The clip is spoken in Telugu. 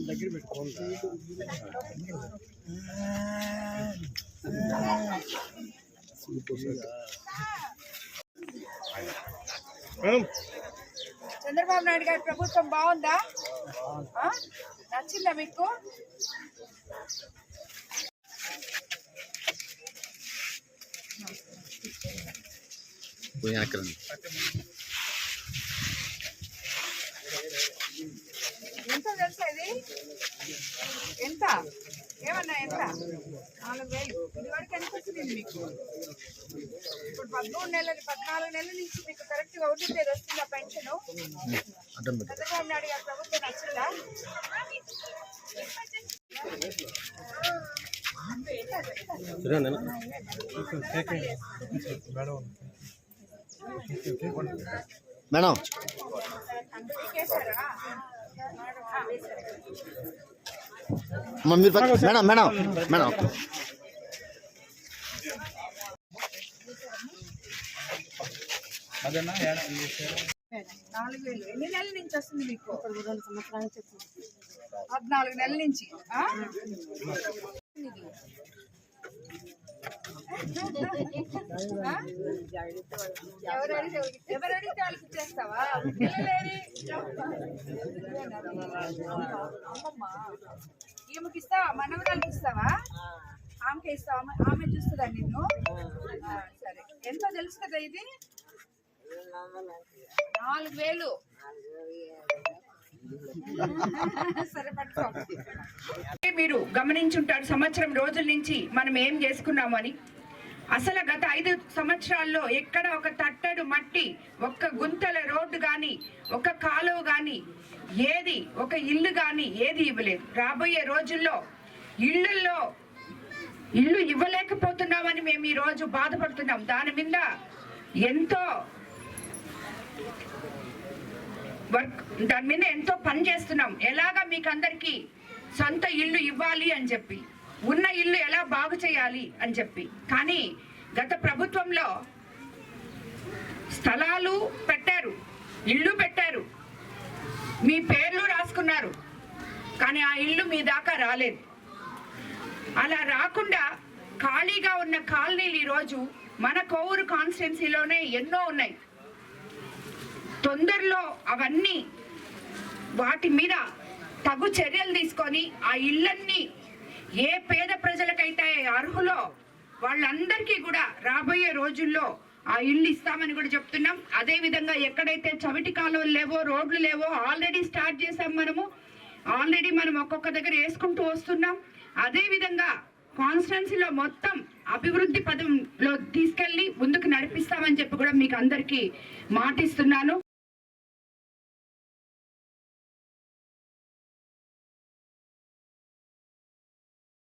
దగ్గర పెట్టుకోండి. చంద్రబాబు నాయుడు గారి ప్రభుత్వం బాగుందా? నచ్చిందా మీకు? ఎంత తెలుసా ఇది? ఎంత ఏమన్నా ఎంత? 4,000. ఇది వరకు ఎంత వచ్చింది మీకు? ఇప్పుడు 13 నెలలు 14 నెలల నుంచి మీకు కరెక్ట్ గా ఒకటి లేదు వస్తుందా పెన్షన్? చంద్రబాబు నాయుడు గారి ప్రభుత్వం నచ్చిందా? మేడం మేడం మేడం మేడం అదేనా 4,000 ఎన్ని నెలల నుంచి వస్తుంది మీకు? 2 సంవత్సరాల నుంచి. 14 నెలల నుంచి. ఎవరడితే వాళ్ళకి ఇచ్చేస్తావా? అమ్మమ్మ ఈమెకి ఇస్తావా? మనవరాలకి ఇస్తావా? ఆమెకి ఇస్తావా? ఆమె చూస్తుందా నిన్ను? సరే, ఎంత తెలుసు కదా ఇది? 4,000. సరే పట్టుకో. మీరు గమనించుంటారు సంవత్సరం రోజుల నుంచి మనం ఏం చేసుకున్నామని. అసలు గత 5 సంవత్సరాల్లో ఎక్కడ ఒక తట్టడు మట్టి, ఒక్క గుంతల రోడ్డు కానీ, ఒక కాలువ కానీ, ఏది ఒక ఇల్లు కానీ ఏది ఇవ్వలేదు. రాబోయే రోజుల్లో ఇల్లు ఇవ్వలేకపోతున్నామని మేము ఈ రోజు బాధపడుతున్నాం. దాని మీద ఎంతో పని చేస్తున్నాం. ఎలాగా మీకు అందరికీ సొంత ఇల్లు ఇవ్వాలి అని చెప్పి, ఉన్న ఇల్లు ఎలా బాగు చేయాలి అని చెప్పి. కానీ గత ప్రభుత్వంలో స్థలాలు పెట్టారు, ఇల్లు పెట్టారు, మీ పేర్లు రాసుకున్నారు, కానీ ఆ ఇల్లు మీ దాకా రాలేదు. అలా రాకుండా ఖాళీగా ఉన్న కాలనీలు ఈరోజు మన కోవూరు కాన్స్టిట్యున్సీలోనే ఎన్నో ఉన్నాయి. తొందరలో అవన్నీ వాటి మీద తగు చర్యలు తీసుకొని ఆ ఇళ్ళన్నీ ఏ పేద ప్రజలకైతే అర్హులో వాళ్ళందరికీ కూడా రాబోయే రోజుల్లో ఆ ఇల్లు ఇస్తామని కూడా చెప్తున్నాం. అదే విధంగా ఎక్కడైతే చవిటి కాలువలు లేవో, రోడ్లు లేవో ఆల్రెడీ స్టార్ట్ చేసాం. మనం ఒక్కొక్క దగ్గర వేసుకుంటూ వస్తున్నాం. అదే విధంగా కాన్స్టిట్యున్సీలో మొత్తం అభివృద్ధి పదంలో తీసుకెళ్లి ముందుకు నడిపిస్తామని చెప్పి కూడా మీకు అందరికీ మాటిస్తున్నాను.